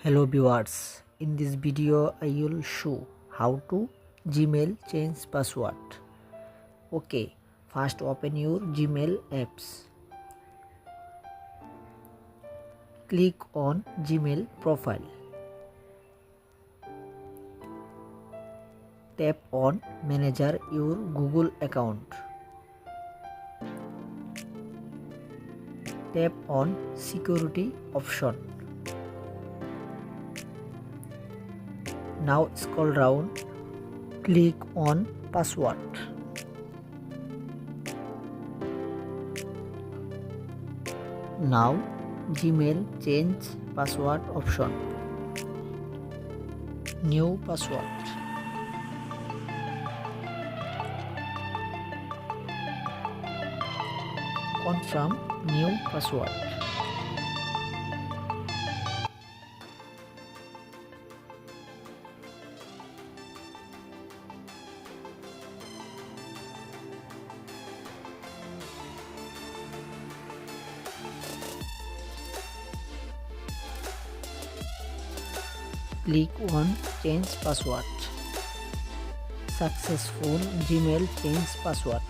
Hello viewers, in this video I will show how to Gmail change password. Okay, first open your Gmail apps. Click on Gmail profile. Tap on Manager your Google account. Tap on Security option. Now scroll down, click on Password. Now Gmail change password option. New password. Confirm new password. Click on change password. Successful Gmail change password.